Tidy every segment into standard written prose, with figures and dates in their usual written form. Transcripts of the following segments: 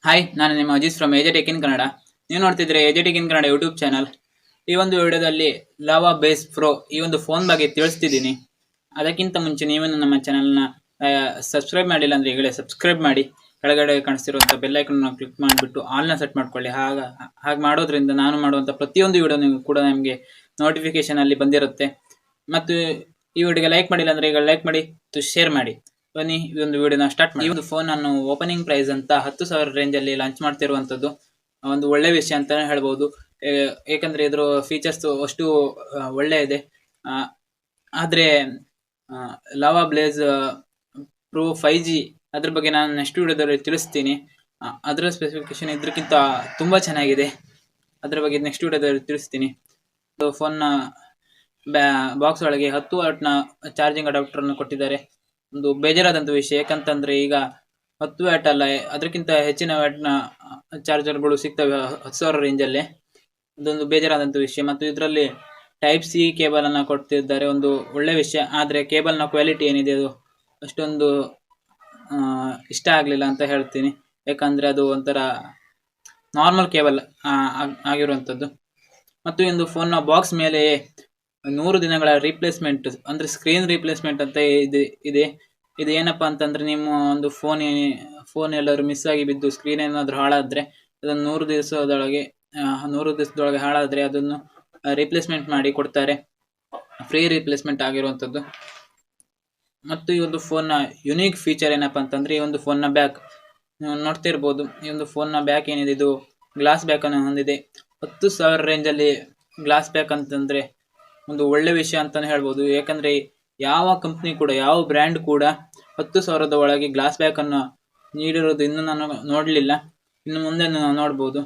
Hi, ನಾನು ನಿಮ್ಮ Ajit from tech in Kannada. ನೀವು ನೋಡ್ತಿದ್ರೆ tech in Kannada YouTube channel. ಈ ಒಂದು ವಿಡಿಯೋದಲ್ಲಿ ಲಾವಾ ಬೇಸ್ ಪ್ರೋ ಈ ಒಂದು ಫೋನ್ ಬಗ್ಗೆ ತಿಳಿಸ್ತಿದ್ದೀನಿ. ಅದಕ್ಕಿಂತ ಮುಂಚೆ ನೀವು ನಮ್ಮ ಚಾನಲ್ನ ಸಬ್ಸ್ಕ್ರೈಬ್ ಮಾಡಿಲ್ಲ ಅಂದರೆ ಈಗಲೇ ಸಬ್ಸ್ಕ್ರೈಬ್ ಮಾಡಿ, ಕೆಳಗಡೆ ಕಾಣಿಸ್ತಿರುವಂಥ ಬೆಲ್ಲೈಕನ್ನ ಕ್ಲಿಕ್ ಮಾಡಿಬಿಟ್ಟು ಆಲ್ನ ಸೆಟ್ ಮಾಡ್ಕೊಳ್ಳಿ. ಹಾಗೆ ಮಾಡೋದ್ರಿಂದ ನಾನು ಮಾಡುವಂಥ ಪ್ರತಿಯೊಂದು ವಿಡಿಯೋ ಕೂಡ ನಿಮಗೆ ನೋಟಿಫಿಕೇಶನಲ್ಲಿ ಬಂದಿರುತ್ತೆ. ಮತ್ತು ಈ ವಿಡಿಯೋಗೆ ಲೈಕ್ ಮಾಡಿಲ್ಲ ಅಂದರೆ ಈಗ ಲೈಕ್ ಮಾಡಿ, ಶೇರ್ ಮಾಡಿ. ಬನ್ನಿ ಈ ಒಂದು ವಿಡಿಯೋನ ಸ್ಟಾರ್ಟ್ ಮಾಡಿ. ಈ ಒಂದು ಫೋನ್ ಅನ್ನು ಓಪನಿಂಗ್ ಪ್ರೈಸ್ ಅಂತ 10,000 ರೇಂಜ್ ಅಲ್ಲಿ ಲಾಂಚ್ ಮಾಡ್ತಿರುವಂತದ್ದು ಒಂದು ಒಳ್ಳೆ ವಿಷಯ ಅಂತಾನೆ ಹೇಳ್ಬೋದು. ಏಕೆಂದ್ರೆ ಇದ್ರ ಫೀಚರ್ಸ್ ಅಷ್ಟು ಒಳ್ಳೆ ಇದೆ. ಆದ್ರೆ ಲಾವಾ ಬ್ಲೇಸ್ ಪ್ರೋ 5G ಅದ್ರ ಬಗ್ಗೆ ನಾನು ನೆಕ್ಸ್ಟ್ ವಿಡಿಯೋದಲ್ಲಿ ತಿಳಿಸ್ತೀನಿ. ಅದರ ಸ್ಪೆಸಿಫಿಕೇಶನ್ ಇದ್ರಕ್ಕಿಂತ ತುಂಬಾ ಚೆನ್ನಾಗಿದೆ. ಅದ್ರ ಬಗ್ಗೆ ನೆಕ್ಸ್ಟ್ ವಿಡಿಯೋದಲ್ಲಿ ತಿಳಿಸ್ತೀನಿ. ಫೋನ್ನ ಬಾಕ್ಸ್ ಒಳಗೆ 10 ವಾಟ್ನ ಚಾರ್ಜಿಂಗ್ ಅಡಾಪ್ಟರ್ ಅನ್ನು ಕೊಟ್ಟಿದ್ದಾರೆ. ಒಂದು ಬೇಜಾರಾದಂಥ ವಿಷಯ, ಯಾಕಂತಂದ್ರೆ ಈಗ 10 ವ್ಯಾಟ್ ಅಲ್ಲ, ಅದಕ್ಕಿಂತ ಹೆಚ್ಚಿನ ವ್ಯಾಟ್ನ ಚಾರ್ಜರ್ಗಳು ಸಿಗ್ತವೆ 10,000 ರೇಂಜಲ್ಲೇ. ಅದೊಂದು ಬೇಜಾರಾದಂಥ ವಿಷಯ. ಮತ್ತು ಇದರಲ್ಲಿ ಟೈಪ್ ಸಿ ಕೇಬಲ್ ಅನ್ನ ಕೊಡ್ತಿದ್ದಾರೆ, ಒಂದು ಒಳ್ಳೆ ವಿಷಯ. ಆದರೆ ಕೇಬಲ್ನ ಕ್ವಾಲಿಟಿ ಏನಿದೆ ಅದು ಅಷ್ಟೊಂದು ಇಷ್ಟ ಆಗಲಿಲ್ಲ ಅಂತ ಹೇಳ್ತೀನಿ. ಯಾಕಂದ್ರೆ ಅದು ಒಂಥರ ನಾರ್ಮಲ್ ಕೇಬಲ್ ಆಗಿರುವಂಥದ್ದು. ಮತ್ತು ಈ ಒಂದು ಫೋನ್ನ ಬಾಕ್ಸ್ ಮೇಲೆ 100 ದಿನಗಳ ರೀಪ್ಲೇಸ್ಮೆಂಟ್ ಅಂದ್ರೆ ಸ್ಕ್ರೀನ್ ರೀಪ್ಲೇಸ್ಮೆಂಟ್ ಅಂತ ಇದೆ. ಇದು ಏನಪ್ಪಾ ಅಂತಂದ್ರೆ, ನಿಮ್ಮ ಒಂದು ಫೋನ್ ಎಲ್ಲರೂ ಮಿಸ್ ಆಗಿ ಬಿದ್ದು ಸ್ಕ್ರೀನ್ ಏನಾದರೂ ಹಾಳಾದ್ರೆ ಅದನ್ನು 100 ದಿವಸದೊಳಗೆ ಹಾಳಾದ್ರೆ ಅದನ್ನು ರೀಪ್ಲೇಸ್ಮೆಂಟ್ ಮಾಡಿ ಕೊಡ್ತಾರೆ. ಫ್ರೀ ರೀಪ್ಲೇಸ್ಮೆಂಟ್ ಆಗಿರುವಂಥದ್ದು. ಮತ್ತು ಈ ಒಂದು ಫೋನ್ನ ಯುನೀಕ್ ಫೀಚರ್ ಏನಪ್ಪಾ ಅಂತಂದ್ರೆ, ಈ ಒಂದು ಫೋನ್ನ ಬ್ಯಾಕ್ ನೋಡ್ತಿರ್ಬೋದು. ಈ ಒಂದು ಫೋನ್ನ ಬ್ಯಾಕ್ ಏನಿದೆ, ಇದು ಗ್ಲಾಸ್ ಬ್ಯಾಕ್ ಅನ್ನು ಹೊಂದಿದೆ. 10,000 ರೇಂಜಲ್ಲಿ ಗ್ಲಾಸ್ ಬ್ಯಾಕ್ ಅಂತಂದ್ರೆ ಒಂದು ಒಳ್ಳೆ ವಿಷಯ ಅಂತಾನೆ ಹೇಳ್ಬೋದು. ಯಾಕಂದ್ರೆ ಯಾವ ಕಂಪ್ನಿ ಕೂಡ, ಯಾವ ಬ್ರ್ಯಾಂಡ್ ಕೂಡ 10,000 ಒಳಗೆ ಗ್ಲಾಸ್ ಬ್ಯಾಕ್ ಅನ್ನು ನೀಡಿರೋದು ಇನ್ನು ನಾನು ನೋಡಲಿಲ್ಲ. ಇನ್ನು ಮುಂದೆ ನಾವು ನೋಡ್ಬೋದು,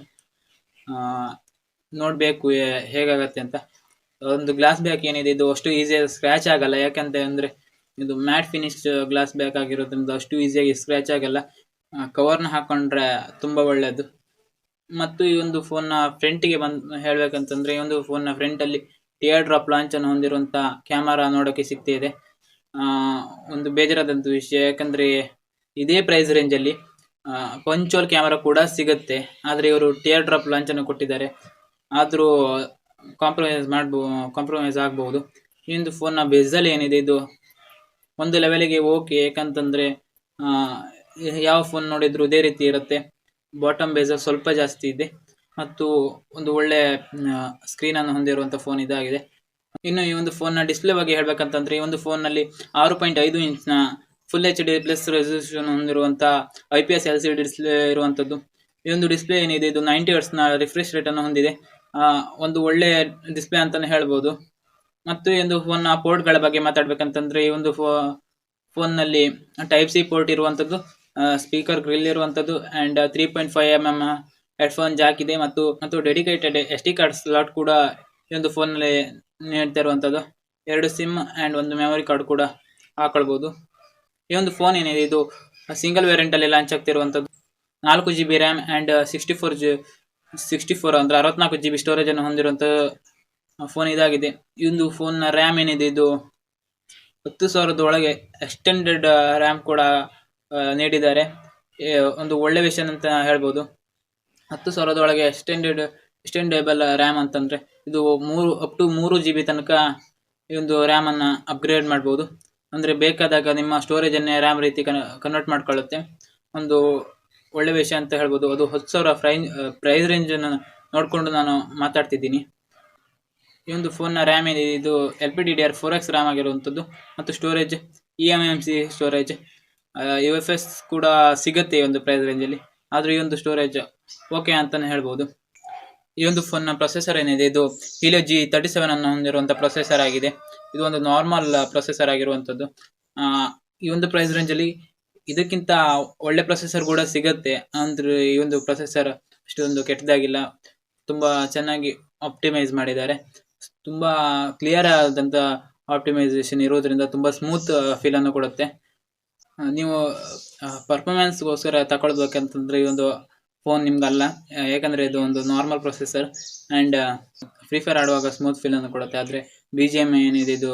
ನೋಡ್ಬೇಕು ಹೇಗಾಗತ್ತೆ ಅಂತ. ಒಂದು ಗ್ಲಾಸ್ ಬ್ಯಾಕ್ ಏನಿದೆ ಇದು ಅಷ್ಟು ಈಸಿಯಾಗಿ ಸ್ಕ್ರ್ಯಾಚ್ ಆಗಲ್ಲ. ಯಾಕಂತ ಅಂದ್ರೆ ಇದು ಮ್ಯಾಟ್ ಫಿನಿಶ್ ಗ್ಲಾಸ್ ಬ್ಯಾಕ್ ಆಗಿರೋದ್ರಿಂದ ಅಷ್ಟು ಈಸಿಯಾಗಿ ಸ್ಕ್ರ್ಯಾಚ್ ಆಗಲ್ಲ. ಕವರ್ನ ಹಾಕೊಂಡ್ರೆ ತುಂಬಾ ಒಳ್ಳೇದು. ಮತ್ತು ಈ ಒಂದು ಫೋನ್ನ ಫ್ರಂಟಿಗೆ ಹೇಳ್ಬೇಕಂತಂದ್ರೆ, ಈ ಒಂದು ಫೋನ್ನ ಫ್ರಂಟ್ ಅಲ್ಲಿ ಟಿಯರ್ ಡ್ರಾಪ್ ಲಾಂಚ್ ಅನ್ನು ಹೊಂದಿರುವಂತ ಕ್ಯಾಮರಾ ನೋಡೋಕೆ ಸಿಗ್ತಿದೆ. ಒಂದು ಬೇಜಾರಾದಂತ ವಿಷಯ, ಯಾಕಂದ್ರೆ ಇದೇ ಪ್ರೈಸ್ ರೇಂಜ್ ಅಲ್ಲಿ ಪಂಚೋಲ್ ಕ್ಯಾಮರಾ ಕೂಡ ಸಿಗುತ್ತೆ. ಆದ್ರೆ ಇವರು ಟಿಯರ್ ಡ್ರಾಪ್ ಲಾಂಚ್ ಅನ್ನು ಕೊಟ್ಟಿದ್ದಾರೆ. ಆದ್ರೂ ಕಾಂಪ್ರಮೈಸ್ ಆಗಬಹುದು. ಈ ಒಂದು ಫೋನ್ನ ಬೆಜಲ್ ಏನಿದೆ ಇದು ಒಂದು ಲೆವೆಲ್ಗೆ ಓಕೆ. ಯಾಕಂತಂದ್ರೆ ಯಾವ ಫೋನ್ ನೋಡಿದ್ರು ಇದೇ ರೀತಿ ಇರುತ್ತೆ. ಬಾಟಮ್ ಬೆಜಲ್ ಸ್ವಲ್ಪ ಜಾಸ್ತಿ ಇದೆ ಮತ್ತು ಒಂದು ಒಳ್ಳೆ ಸ್ಕ್ರೀನ್ ಅನ್ನು ಹೊಂದಿರುವಂತ ಫೋನ್ ಇದಾಗಿದೆ. ಇನ್ನು ಈ ಒಂದು ಫೋನ್ನ ಡಿಸ್ಪ್ಲೇ ಬಗ್ಗೆ ಹೇಳ್ಬೇಕಂತಂದ್ರೆ, ಈ ಒಂದು ಫೋನ್ ನಲ್ಲಿ 6.5 ಇಂಚ್ನ ಫುಲ್ HD ಪ್ಲಸ್ ರೆಸಲ್ಯೂಷನ್ ಹೊಂದಿರುವಂತ IPS LCD ಡಿಸ್ಪ್ಲೇ ಇರುವಂತದ್ದು. ಈ ಒಂದು ಡಿಸ್ಪ್ಲೇ ಏನಿದೆ ಇದು 90 Hz ನ ರಿಫ್ರೆಶ್ ರೇಟ್ ಅನ್ನು ಹೊಂದಿದೆ. ಒಂದು ಒಳ್ಳೆ ಡಿಸ್ಪ್ಲೇ ಅಂತಾನೆ ಹೇಳ್ಬೋದು. ಮತ್ತು ಈ ಒಂದು ಫೋನ್ನ ಪೋರ್ಟ್ ಗಳ ಬಗ್ಗೆ ಮಾತಾಡ್ಬೇಕಂತಂದ್ರೆ, ಈ ಒಂದು ಫೋನ್ ನಲ್ಲಿ ಟೈಪ್ ಸಿ ಪೋರ್ಟ್ ಇರುವಂತದ್ದು, ಸ್ಪೀಕರ್ ಗ್ರಿಲ್ ಇರುವಂತದ್ದು, ಅಂಡ್ 3.5mm ಹೆಡ್ಫೋನ್ ಜಾಕ್ ಇದೆ. ಮತ್ತು ಡೆಡಿಕೇಟೆಡ್ SD ಕಾರ್ಡ್ ಸ್ಲಾಟ್ ಕೂಡ ಈ ಒಂದು ಫೋನ್ ನಲ್ಲಿ ನೀಡ್ತಾ ಇರುವಂತದ್ದು. 2 ಸಿಮ್ ಅಂಡ್ ಒಂದು ಮೆಮೊರಿ ಕಾರ್ಡ್ ಕೂಡ ಹಾಕೊಳ್ಬಹುದು. ಈ ಒಂದು ಫೋನ್ ಏನಿದೆ ಇದು ಸಿಂಗಲ್ ವೇರಿಯಂಟ್ ಅಲ್ಲಿ ಲಾಂಚ್ ಆಗ್ತಿರುವಂತದ್ದು. 4GB ರ್ಯಾಮ್ ಅಂಡ್ 64 ಅಂದ್ರೆ 64GB ಸ್ಟೋರೇಜ್ ಅನ್ನು ಹೊಂದಿರುವಂತ ಫೋನ್ ಇದಾಗಿದೆ. ಈ ಒಂದು ಫೋನ್ ನ ರ್ಯಾಮ್ ಏನಿದೆ ಇದು 10,000 ಒಳಗೆ ಎಕ್ಸ್ಟೆಂಡೆಡ್ ರ್ಯಾಮ್ ಕೂಡ ನೀಡಿದ್ದಾರೆ. ಒಂದು ಒಳ್ಳೆ ವಿಷಯ ಅಂತ ಹೇಳ್ಬೋದು. 10,000 ಒಳಗೆ ಎಕ್ಸ್ಟೆಂಡೇಬಲ್ ರ್ಯಾಮ್ ಅಂತಂದ್ರೆ ಇದು ಅಪ್ ಟು 3GB ತನಕ ಈ ಒಂದು ರ್ಯಾಮ್ ಅನ್ನ ಅಪ್ಗ್ರೇಡ್ ಮಾಡಬಹುದು. ಅಂದ್ರೆ ಬೇಕಾದಾಗ ನಿಮ್ಮ ಸ್ಟೋರೇಜ್ ಅನ್ನೇ ರ್ಯಾಮ್ ರೀತಿ ಕನ್ವರ್ಟ್ ಮಾಡ್ಕೊಳ್ಳುತ್ತೆ. ಒಂದು ಒಳ್ಳೆ ವಿಷಯ ಅಂತ ಹೇಳ್ಬೋದು. ಅದು 10,000 ಪ್ರೈಸ್ ರೇಂಜ್ ಅನ್ನು ನೋಡ್ಕೊಂಡು ನಾನು ಮಾತಾಡ್ತಿದ್ದೀನಿ. ಈ ಒಂದು ಫೋನ್ ನ ರ್ಯಾಮ್ ಏನಿದೆ ಇದು LPDDR4X ರ್ಯಾಮ್ ಆಗಿರುವಂತದ್ದು. ಮತ್ತು ಸ್ಟೋರೇಜ್ eMMC ಸ್ಟೋರೇಜ್, UFS ಕೂಡ ಸಿಗುತ್ತೆ ಈ ಒಂದು ಪ್ರೈಸ್ ರೇಂಜ್ ಅಲ್ಲಿ. ಆದ್ರೂ ಈ ಒಂದು ಸ್ಟೋರೇಜ್ ಓಕೆ ಅಂತಾನೆ ಹೇಳ್ಬೋದು. ಈ ಒಂದು ಫೋನ್ ನ ಪ್ರೊಸೆಸರ್ ಏನಿದೆ ಇದು Helio G37 ಅನ್ನು ಹೊಂದಿರುವಂತ ಪ್ರೊಸೆಸರ್ ಆಗಿದೆ. ಇದು ಒಂದು ನಾರ್ಮಲ್ ಪ್ರೊಸೆಸರ್ ಆಗಿರುವಂತದ್ದು. ಈ ಒಂದು ಪ್ರೈಸ್ ರೇಂಜ್ ಅಲ್ಲಿ ಇದಕ್ಕಿಂತ ಒಳ್ಳೆ ಪ್ರೊಸೆಸರ್ ಕೂಡ ಸಿಗುತ್ತೆ. ಅಂದ್ರೆ ಈ ಒಂದು ಪ್ರೊಸೆಸರ್ ಅಷ್ಟೊಂದು ಕೆಟ್ಟದಾಗಿಲ್ಲ, ತುಂಬಾ ಚೆನ್ನಾಗಿ ಆಪ್ಟಿಮೈಸ್ ಮಾಡಿದ್ದಾರೆ. ತುಂಬಾ ಕ್ಲಿಯರ್ ಆದಂತ ಆಪ್ಟಿಮೈಸೇಷನ್ ಇರೋದ್ರಿಂದ ತುಂಬಾ ಸ್ಮೂತ್ ಫೀಲ್ ಅನ್ನು ಕೊಡುತ್ತೆ. ನೀವು ಪರ್ಫಾರ್ಮೆನ್ಸ್ ಗೋಸ್ಕರ ತಗೊಳ್ಬೇಕಂತಂದ್ರೆ ಈ ಒಂದು ಫೋನ್ ನಿಮ್ಗಲ್ಲ. ಯಾಕಂದ್ರೆ ಇದು ಒಂದು normal processor and free fire ಆಡುವಾಗ ಸ್ಮೂತ್ ಫೀಲ್ ಅನ್ನು ಕೊಡುತ್ತೆ. ಆದ್ರೆ BGM ಏನಿದೆ ಇದು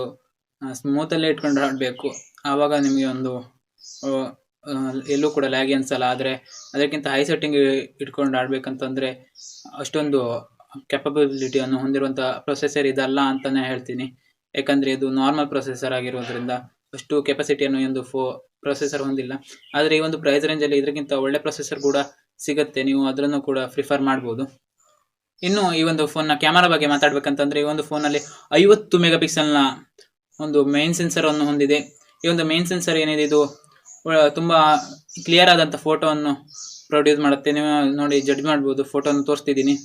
ಸ್ಮೂತ್ ಅಲ್ಲೇ ಇಟ್ಕೊಂಡು ಆಡಬೇಕು. ಆವಾಗ ನಿಮಗೆ ಒಂದು ಎಲ್ಲೂ ಕೂಡ ಲ್ಯಾಗಿ ಅನ್ಸಲ್ಲ. ಆದರೆ ಅದಕ್ಕಿಂತ ಹೈ ಸೆಟ್ಟಿಂಗ್ ಇಟ್ಕೊಂಡು ಆಡಬೇಕಂತಂದರೆ ಅಷ್ಟೊಂದು ಕೆಪಬಿಲಿಟಿಯನ್ನು ಹೊಂದಿರುವಂಥ ಪ್ರೊಸೆಸರ್ ಇದಲ್ಲ ಅಂತಲೇ ಹೇಳ್ತೀನಿ. ಯಾಕಂದರೆ ಇದು ನಾರ್ಮಲ್ ಪ್ರೊಸೆಸರ್ ಆಗಿರೋದ್ರಿಂದ ಅಷ್ಟು ಕೆಪಾಸಿಟಿಯನ್ನು ಒಂದು ಪ್ರೊಸೆಸರ್ ಹೊಂದಿಲ್ಲ. ಆದರೆ ಈ ಒಂದು ಪ್ರೈಸ್ ರೇಂಜಲ್ಲಿ ಇದಕ್ಕಿಂತ ಒಳ್ಳೆ ಪ್ರೊಸೆಸರ್ ಕೂಡ ಸಿಗುತ್ತೆ, ನೀವು ಅದನ್ನು ಕೂಡ ಪ್ರಿಫರ್ ಮಾಡ್ಬೋದು. ಇನ್ನು ಈ ಒಂದು ಫೋನ್ನ ಕ್ಯಾಮರಾ ಬಗ್ಗೆ ಮಾತಾಡ್ಬೇಕಂತಂದ್ರೆ ಈ ಒಂದು ಫೋನಲ್ಲಿ 50 ಮೆಗಾ ಪಿಕ್ಸೆಲ್ನ ಒಂದು ಮೇನ್ ಸೆನ್ಸರ್ ಅನ್ನು ಹೊಂದಿದೆ. ಈ ಒಂದು ಮೇನ್ ಸೆನ್ಸರ್ ಏನಿದೆ ಇದು ತುಂಬಾ ಕ್ಲಿಯರ್ ಆದಂಥ ಫೋಟೋವನ್ನು ಪ್ರೊಡ್ಯೂಸ್ ಮಾಡುತ್ತೆ. ನೀವು ನೋಡಿ ಜಡ್ಜ್ ಮಾಡ್ಬೋದು, ಫೋಟೋನ ತೋರಿಸ್ತಿದ್ದೀನಿ.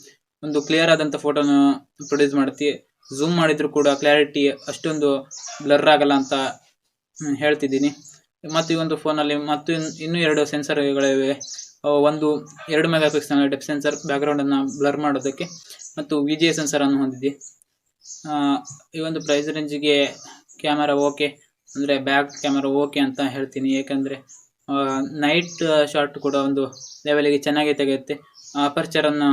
ಒಂದು ಕ್ಲಿಯರ್ ಆದಂಥ ಫೋಟೋನ ಪ್ರೊಡ್ಯೂಸ್ ಮಾಡುತ್ತೆ. ಝೂಮ್ ಮಾಡಿದ್ರು ಕೂಡ ಕ್ಲಾರಿಟಿ ಅಷ್ಟೊಂದು ಬ್ಲರ್ ಆಗಲ್ಲ ಅಂತ ಹೇಳ್ತಿದ್ದೀನಿ. ಮತ್ತು ಈ ಒಂದು ಫೋನಲ್ಲಿ ಮತ್ತು ಇನ್ನೂ 2 ಸೆನ್ಸರ್ಗಳಿವೆ. ಒಂದು 2 ಮೆಗಾ ಪಿಕ್ಸೆಲ್ ಡೆಪ್ ಸೆನ್ಸರ್ ಬ್ಯಾಕ್ಗ್ರೌಂಡನ್ನು ಬ್ಲರ್ ಮಾಡೋದಕ್ಕೆ, ಮತ್ತು VGA ಸೆನ್ಸರ್ ಅನ್ನು ಹೊಂದಿದೆ. ಈ ಒಂದು ಪ್ರೈಸ್ ರೇಂಜಿಗೆ ಕ್ಯಾಮರಾ ಓಕೆ, ಅಂದರೆ ಬ್ಯಾಕ್ ಕ್ಯಾಮರಾ ಓಕೆ ಅಂತ ಹೇಳ್ತೀನಿ. ಏಕೆಂದರೆ ನೈಟ್ ಶಾಟ್ ಕೂಡ ಒಂದು ಲೆವೆಲಿಗೆ ಚೆನ್ನಾಗಿ ತೆಗೆಯುತ್ತೆ. ಅಪರ್ಚರನ್ನು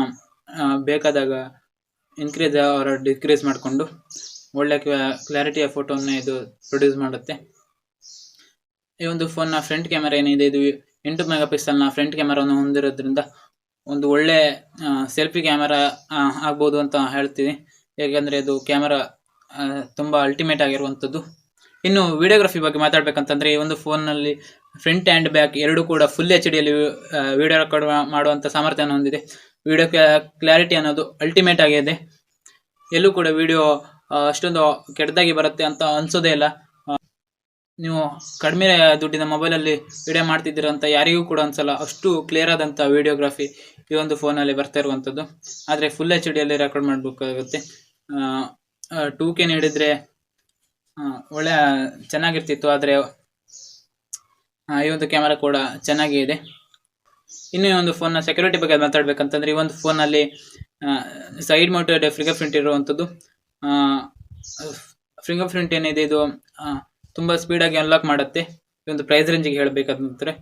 ಬೇಕಾದಾಗ ಇನ್ಕ್ರೀಸ್ ಆರ್ ಡಿಕ್ರೀಸ್ ಮಾಡಿಕೊಂಡು ಒಳ್ಳೆ ಕ್ಲಾರಿಟಿಯ ಫೋಟೋವನ್ನು ಇದು ಪ್ರೊಡ್ಯೂಸ್ ಮಾಡುತ್ತೆ. ಈ ಒಂದು ಫೋನ್ನ ಫ್ರಂಟ್ ಕ್ಯಾಮರಾ ಏನಿದೆ ಇದು 8 ಮೆಗಾ ಪಿಕ್ಸೆಲ್ನ ಫ್ರಂಟ್ ಕ್ಯಾಮರಾವನ್ನು ಹೊಂದಿರೋದ್ರಿಂದ ಒಂದು ಒಳ್ಳೆ ಸೆಲ್ಫಿ ಕ್ಯಾಮರಾ ಆಗ್ಬೋದು ಅಂತ ಹೇಳ್ತೀನಿ. ಏಕೆಂದರೆ ಇದು ಕ್ಯಾಮರಾ ತುಂಬ ಅಲ್ಟಿಮೇಟ್ ಆಗಿರುವಂಥದ್ದು. ಇನ್ನು ವಿಡಿಯೋಗ್ರಫಿ ಬಗ್ಗೆ ಮಾತಾಡ್ಬೇಕಂತಂದರೆ ಈ ಒಂದು ಫೋನ್ನಲ್ಲಿ ಫ್ರಂಟ್ ಆ್ಯಂಡ್ ಬ್ಯಾಕ್ ಎರಡೂ ಕೂಡ ಫುಲ್ HD ಯಲ್ಲಿ ವಿಡಿಯೋ ರೆಕಾರ್ಡ್ ಮಾಡುವಂಥ ಸಾಮರ್ಥ್ಯವನ್ನು ಹೊಂದಿದೆ. ವಿಡಿಯೋ ಕ್ಲಾರಿಟಿ ಅನ್ನೋದು ಅಲ್ಟಿಮೇಟ್ ಆಗಿದೆ. ಎಲ್ಲೂ ಕೂಡ ವಿಡಿಯೋ ಅಷ್ಟೊಂದು ಕೆಟ್ಟದಾಗಿ ಬರುತ್ತೆ ಅಂತ ಅನ್ಸೋದೇ ಇಲ್ಲ. ನೀವು ಕಡಿಮೆ ದುಡ್ಡಿನ ಮೊಬೈಲಲ್ಲಿ ವಿಡಿಯೋ ಮಾಡ್ತಿದ್ದೀರ ಅಂತ ಯಾರಿಗೂ ಕೂಡ ಅನ್ಸಲ್ಲ. ಅಷ್ಟು ಕ್ಲಿಯರ್ ಆದಂಥ ವಿಡಿಯೋಗ್ರಫಿ ಈ ಒಂದು ಫೋನಲ್ಲಿ ಬರ್ತಾ ಇರುವಂಥದ್ದು. ಆದರೆ ಫುಲ್ HD ಯಲ್ಲಿ ರೆಕಾರ್ಡ್ ಮಾಡಬೇಕಾಗುತ್ತೆ. 2K ನೀಡಿದರೆ ಒಳ್ಳೆ ಚೆನ್ನಾಗಿರ್ತಿತ್ತು. ಆದರೆ ಈ ಒಂದು ಕ್ಯಾಮರಾ ಕೂಡ ಚೆನ್ನಾಗೇ ಇದೆ. ಇನ್ನು ಈ ಒಂದು ಫೋನ್ನ ಸೆಕ್ಯೂರಿಟಿ ಬಗ್ಗೆ ಮಾತಾಡ್ಬೇಕಂತಂದ್ರೆ ಈ ಒಂದು ಫೋನಲ್ಲಿ ಸೈಡ್ ಮೌಂಟೆಡ್ ಫಿಂಗರ್ ಪ್ರಿಂಟ್ ಇರುವಂಥದ್ದು. ಫಿಂಗರ್ ಪ್ರಿಂಟ್ ಏನಿದೆ ಇದು ತುಂಬ ಸ್ಪೀಡಾಗಿ ಅನ್ಲಾಕ್ ಮಾಡುತ್ತೆ. ಈ ಒಂದು ಪ್ರೈಸ್ ರೇಂಜಿಗೆ ಹೇಳಬೇಕಂತಂದರೆ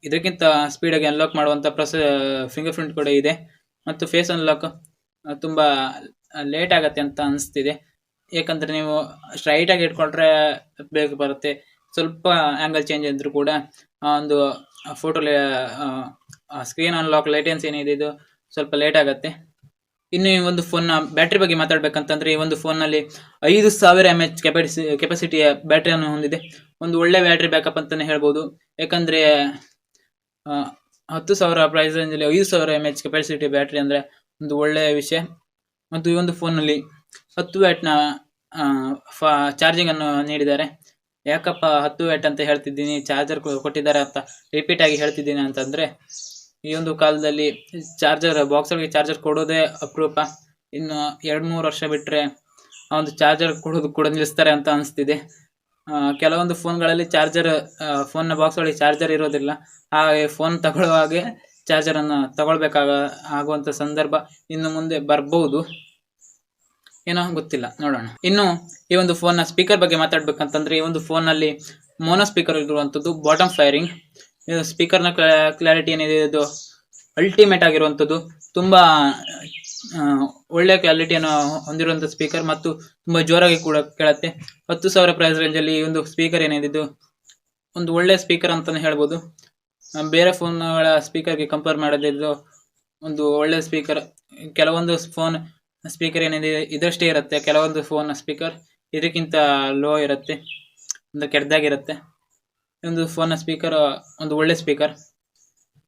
ಇದಕ್ಕಿಂತ ಸ್ಪೀಡಾಗಿ ಅನ್ಲಾಕ್ ಮಾಡುವಂಥ ಫಿಂಗರ್ ಪ್ರಿಂಟ್ ಕೂಡ ಇದೆ. ಮತ್ತು ಫೇಸ್ ಅನ್ಲಾಕ್ ತುಂಬ ಲೇಟ್ ಆಗುತ್ತೆ ಅಂತ ಅನಿಸ್ತಿದೆ. ಏಕೆಂದರೆ ನೀವು ಸ್ಟ್ರೈಟಾಗಿ ಇಟ್ಕೊಂಡ್ರೆ ಬೇಗ ಬರುತ್ತೆ. ಸ್ವಲ್ಪ ಆ್ಯಂಗಲ್ ಚೇಂಜ್ ಇದ್ದರೂ ಕೂಡ ಒಂದು ಫೋಟೋ ಸ್ಕ್ರೀನ್ ಅನ್ಲಾಕ್ ಲೈಟೆನ್ಸ್ ಏನಿದೆ ಇದು ಸ್ವಲ್ಪ ಲೇಟ್ ಆಗುತ್ತೆ. ಇನ್ನು ಈ ಒಂದು ಫೋನ್ನ ಬ್ಯಾಟ್ರಿ ಬಗ್ಗೆ ಮಾತಾಡ್ಬೇಕಂತಂದ್ರೆ ಈ ಒಂದು ಫೋನ್ನಲ್ಲಿ 5000 mAh ಕೆಪಾಸಿಟಿಯ ಬ್ಯಾಟ್ರಿಯನ್ನು ಹೊಂದಿದೆ. ಒಂದು ಒಳ್ಳೆ ಬ್ಯಾಟ್ರಿ ಬ್ಯಾಕಪ್ ಅಂತಲೇ ಹೇಳ್ಬೋದು. ಯಾಕಂದರೆ 10,000 ಪ್ರೈಸ್ ರೇಂಜಲ್ಲಿ 5000 mAh ಕೆಪಾಸಿಟಿ ಬ್ಯಾಟ್ರಿ ಅಂದರೆ ಒಂದು ಒಳ್ಳೆಯ ವಿಷಯ. ಮತ್ತು ಈ ಒಂದು ಫೋನ್ನಲ್ಲಿ 10 ವ್ಯಾಟ್ನ ಚಾರ್ಜಿಂಗನ್ನು ನೀಡಿದ್ದಾರೆ. ಯಾಕಪ್ಪ 10 ವ್ಯಾಟ್ ಅಂತ ಹೇಳ್ತಿದ್ದೀನಿ, ಚಾರ್ಜರ್ ಕೊಟ್ಟಿದ್ದಾರೆ ಅಂತ ರಿಪೀಟ್ ಆಗಿ ಹೇಳ್ತಿದ್ದೀನಿ ಅಂತಂದರೆ ಈ ಒಂದು ಕಾಲದಲ್ಲಿ ಚಾರ್ಜರ್ ಬಾಕ್ಸಲ್ಲಿ ಚಾರ್ಜರ್ ಕೊಡೋದೇ ಅಪರೂಪ. ಇನ್ನು 2-3 ವರ್ಷ ಬಿಟ್ಟರೆ ಆ ಒಂದು ಚಾರ್ಜರ್ ಕೊಡೋದು ಕೂಡ ನಿಲ್ಲಿಸ್ತಾರೆ ಅಂತ ಅನಿಸ್ತಿದೆ. ಕೆಲವೊಂದು ಫೋನ್ಗಳಲ್ಲಿ ಫೋನ್ನ ಬಾಕ್ಸ್ ಒಳಗೆ ಚಾರ್ಜರ್ ಇರೋದಿಲ್ಲ. ಹಾಗೆ ಫೋನ್ ತಗೊಳ್ಳುವಾಗೆ ಚಾರ್ಜರನ್ನು ಆಗುವಂಥ ಸಂದರ್ಭ ಇನ್ನು ಮುಂದೆ ಬರ್ಬೋದು, ಏನೋ ಗೊತ್ತಿಲ್ಲ, ನೋಡೋಣ. ಇನ್ನು ಈ ಒಂದು ಫೋನ್ನ ಸ್ಪೀಕರ್ ಬಗ್ಗೆ ಮಾತಾಡ್ಬೇಕಂತಂದ್ರೆ ಈ ಒಂದು ಫೋನ್ನಲ್ಲಿ ಮೋನೋ ಸ್ಪೀಕರ್ ಇರುವಂಥದ್ದು, ಬಾಟಮ್ ಫೈರಿಂಗ್. ಸ್ಪೀಕರ್ನ ಕ್ಲಾರಿಟಿ ಏನಿದೆ ಇದು ಅಲ್ಟಿಮೇಟ್ ಆಗಿರುವಂಥದ್ದು. ತುಂಬ ಒಳ್ಳೆಯ ಕ್ವಾಲಿಟಿಯನ್ನು ಹೊಂದಿರುವಂಥ ಸ್ಪೀಕರ್ ಮತ್ತು ತುಂಬ ಜೋರಾಗಿ ಕೂಡ ಕೇಳುತ್ತೆ. 10,000 ಪ್ರೈಸ್ ರೇಂಜಲ್ಲಿ ಈ ಒಂದು ಸ್ಪೀಕರ್ ಏನಿದೆ ಇದು ಒಂದು ಒಳ್ಳೆಯ ಸ್ಪೀಕರ್ ಅಂತಲೇ ಹೇಳ್ಬೋದು. ಬೇರೆ ಫೋನ್ಗಳ ಸ್ಪೀಕರ್ಗೆ ಕಂಪೇರ್ ಮಾಡೋದಿದ್ದು ಒಂದು ಒಳ್ಳೆಯ ಸ್ಪೀಕರ್. ಕೆಲವೊಂದು ಫೋನ್ ಸ್ಪೀಕರ್ ಏನಿದೆ ಇದಷ್ಟೇ ಇರುತ್ತೆ, ಕೆಲವೊಂದು ಫೋನ್ ಸ್ಪೀಕರ್ ಇದಕ್ಕಿಂತ ಲೋ ಇರುತ್ತೆ, ಒಂದು ಕೆಟ್ಟದಾಗಿರುತ್ತೆ. ಒಂದು ಫೋನ್ನ ಸ್ಪೀಕರ್ ಒಂದು ಒಳ್ಳೆ ಸ್ಪೀಕರ್.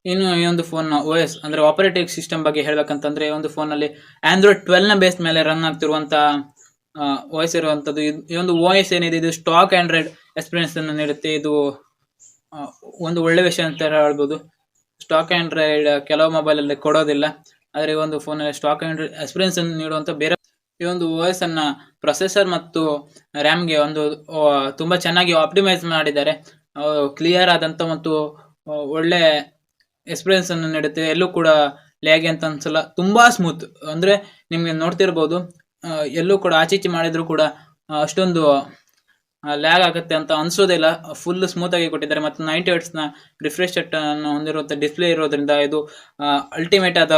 ಇನ್ನು ಈ ಒಂದು ಫೋನ್ನ OS ಅಂದರೆ ಆಪರೇಟಿಂಗ್ ಸಿಸ್ಟಮ್ ಬಗ್ಗೆ ಹೇಳ್ಬೇಕಂತಂದ್ರೆ ಈ ಒಂದು ಫೋನಲ್ಲಿ ಆಂಡ್ರಾಯ್ಡ್ 12ನ ಬೇಸ್ ಮೇಲೆ ರನ್ ಆಗ್ತಿರುವಂಥ OS ಇರುವಂಥದ್ದು. ಈ ಒಂದು OS ಏನಿದೆ ಇದು ಸ್ಟಾಕ್ ಆಂಡ್ರಾಯ್ಡ್ ಎಕ್ಸ್ಪೀರಿಯನ್ಸ್ ಅನ್ನು ನೀಡುತ್ತೆ. ಇದು ಒಂದು ಒಳ್ಳೆ ವಿಷಯ ಅಂತ ಹೇಳ್ಬೋದು. ಸ್ಟಾಕ್ ಆಂಡ್ರಾಯ್ಡ್ ಕೆಲವು ಮೊಬೈಲಲ್ಲಿ ಕೊಡೋದಿಲ್ಲ, ಆದರೆ ಈ ಒಂದು ಫೋನಲ್ಲಿ ಸ್ಟಾಕ್ ಆಂಡ್ರಾಯ್ಡ್ ಎಕ್ಸ್ಪೀರಿಯನ್ಸ್ ಅನ್ನು ನೀಡುವಂಥ ಬೇರೆ ಈ ಒಂದು OS ಅನ್ನು ಪ್ರೊಸೆಸರ್ ಮತ್ತು ರ್ಯಾಮ್ಗೆ ಒಂದು ತುಂಬ ಚೆನ್ನಾಗಿ ಆಪ್ಟಿಮೈಸ್ ಮಾಡಿದ್ದಾರೆ. ಕ್ಲಿಯರ್ ಆದಂಥ ಮತ್ತು ಒಳ್ಳೆ ಎಕ್ಸ್ಪೀರಿಯನ್ಸ್ ಅನ್ನು ನೀಡುತ್ತೆ. ಎಲ್ಲೂ ಕೂಡ ಲ್ಯಾಗಿ ಅಂತ ಅನ್ಸಲ್ಲ, ತುಂಬಾ ಸ್ಮೂತ್. ಅಂದರೆ ನಿಮಗೆ ನೋಡ್ತಿರ್ಬೋದು, ಎಲ್ಲೂ ಕೂಡ ಆಚೀಚೆ ಮಾಡಿದ್ರು ಕೂಡ ಅಷ್ಟೊಂದು ಲ್ಯಾಗ್ ಆಗುತ್ತೆ ಅಂತ ಅನ್ಸೋದಿಲ್ಲ. ಫುಲ್ ಸ್ಮೂತ್ ಆಗಿ ಕೊಟ್ಟಿದ್ದಾರೆ. ಮತ್ತು 90 ಹರ್ಟ್ಸ್ನ ರಿಫ್ರೆಶ್ ರೇಟ್ ಅನ್ನು ಹೊಂದಿರುವಂಥ ಡಿಸ್ಪ್ಲೇ ಇರೋದ್ರಿಂದ ಇದು ಅಲ್ಟಿಮೇಟ್ ಆದ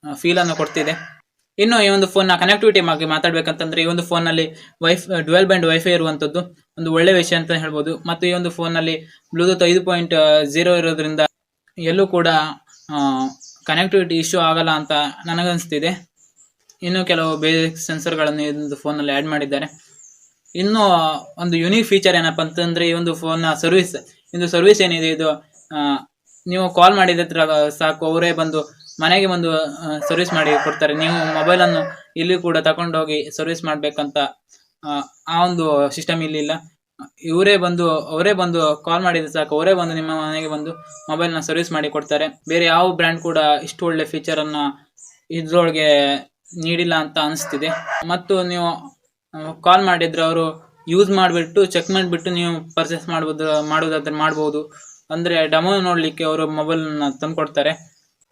ಫೀಲ್ ಅನ್ನು ಕೊಡ್ತಿದೆ. ಇನ್ನು ಈ ಒಂದು ಫೋನ್ನ ಕನೆಕ್ಟಿವಿಟಿ ಬಗ್ಗೆ ಮಾತಾಡ್ಬೇಕಂತಂದ್ರೆ ಈ ಒಂದು ಫೋನ್ನಲ್ಲಿ ಡ್ಯುಯಲ್ ಬ್ಯಾಂಡ್ ವೈಫೈ ಇರುವಂಥದ್ದು. ಒಂದು ಒಳ್ಳೆ ವಿಷಯ ಅಂತ ಹೇಳ್ಬೋದು. ಮತ್ತು ಈ ಒಂದು ಫೋನಲ್ಲಿ ಬ್ಲೂಟೂತ್ 5.0 ಇರೋದ್ರಿಂದ ಎಲ್ಲೂ ಕೂಡ ಕನೆಕ್ಟಿವಿಟಿ ಇಶ್ಯೂ ಆಗಲ್ಲ ಅಂತ ನನಗನ್ನಿಸ್ತಿದೆ. ಇನ್ನು ಕೆಲವು ಬೇಸಿಕ್ ಸೆನ್ಸರ್ಗಳನ್ನು ಈ ಒಂದು ಫೋನಲ್ಲಿ ಆ್ಯಡ್ ಮಾಡಿದ್ದಾರೆ. ಇನ್ನು ಒಂದು ಯುನೀಕ್ ಫೀಚರ್ ಏನಪ್ಪ ಅಂತಂದರೆ ಈ ಒಂದು ಫೋನ್ನ ಸರ್ವಿಸ್ ಏನಿದೆ ಇದು ನೀವು ಕಾಲ್ ಮಾಡಿದ ಸಾಕು, ಅವರೇ ಬಂದು ಮನೆಗೆ ಬಂದು ಸರ್ವಿಸ್ ಮಾಡಿ ಕೊಡ್ತಾರೆ. ನೀವು ಮೊಬೈಲನ್ನು ಇಲ್ಲಿ ಕೂಡ ತಗೊಂಡೋಗಿ ಸರ್ವಿಸ್ ಮಾಡಬೇಕಂತ ಆ ಒಂದು ಸಿಸ್ಟಮ್ ಇಲ್ಲಿಲ್ಲ. ಅವರೇ ಬಂದು ಕಾಲ್ ಮಾಡಿದ ಸಾಕು, ಅವರೇ ಬಂದು ನಿಮ್ಮ ಮನೆಗೆ ಬಂದು ಮೊಬೈಲ್ನ ಸರ್ವಿಸ್ ಮಾಡಿ ಕೊಡ್ತಾರೆ. ಬೇರೆ ಯಾವ ಬ್ರ್ಯಾಂಡ್ ಕೂಡ ಇಷ್ಟು ಒಳ್ಳೆ ಫೀಚರನ್ನು ಇದ್ರೊಳಗೆ ನೀಡಿಲ್ಲ ಅಂತ ಅನಿಸ್ತಿದೆ. ಮತ್ತು ನೀವು ಕಾಲ್ ಮಾಡಿದ್ರೆ ಅವರು ಯೂಸ್ ಮಾಡಿಬಿಟ್ಟು ಚೆಕ್ ಮಾಡಿಬಿಟ್ಟು ನೀವು ಪರ್ಚೇಸ್ ಮಾಡೋದಾದ್ರೆ ಮಾಡ್ಬೋದು. ಅಂದರೆ ಡೆಮೋ ನೋಡಲಿಕ್ಕೆ ಅವರು ಮೊಬೈಲ್ನ ತಂದುಕೊಡ್ತಾರೆ.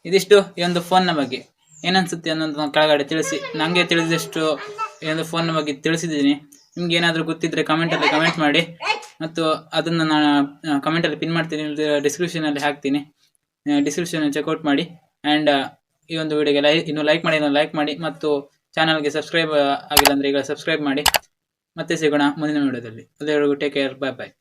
ಇದಿಷ್ಟು ಈ ಒಂದು ಫೋನ್ನ ಬಗ್ಗೆ. ಏನನ್ಸುತ್ತೆ ಅನ್ನೋದನ್ನ ಕೆಳಗಡೆ ತಿಳಿಸಿ. ನನಗೆ ತಿಳಿದಷ್ಟು ಈ ಒಂದು ಫೋನ್ನ ಬಗ್ಗೆ ತಿಳಿಸಿದ್ದೀನಿ. ನಿಮ್ಗೆ ಏನಾದರೂ ಗೊತ್ತಿದ್ದರೆ ಕಮೆಂಟಲ್ಲಿ ಕಮೆಂಟ್ ಮಾಡಿ, ಮತ್ತು ಅದನ್ನು ನಾನು ಕಮೆಂಟಲ್ಲಿ ಪಿನ್ ಮಾಡ್ತೀನಿ, ಡಿಸ್ಕ್ರಿಪ್ಷನಲ್ಲಿ ಹಾಕ್ತೀನಿ. ಡಿಸ್ಕ್ರಿಪ್ಷನ್ ಚೆಕ್ಔಟ್ ಮಾಡಿ. ಆ್ಯಂಡ್ ಈ ಒಂದು ವಿಡಿಯೋಗೆ ಲೈಕ್ ಮಾಡಿ, ಮತ್ತು ಚಾನಲ್ಗೆ ಸಬ್ಸ್ಕ್ರೈಬ್ ಆಗಿಲ್ಲ ಅಂದರೆ ಈಗ ಸಬ್ಸ್ಕ್ರೈಬ್ ಮಾಡಿ. ಮತ್ತೆ ಸಿಗೋಣ ಮುಂದಿನ ವಿಡಿಯೋದಲ್ಲಿ. ಅಲ್ಲಿವರೆಗೂ ಟೇಕ್ ಕೇರ್, ಬಾಯ್.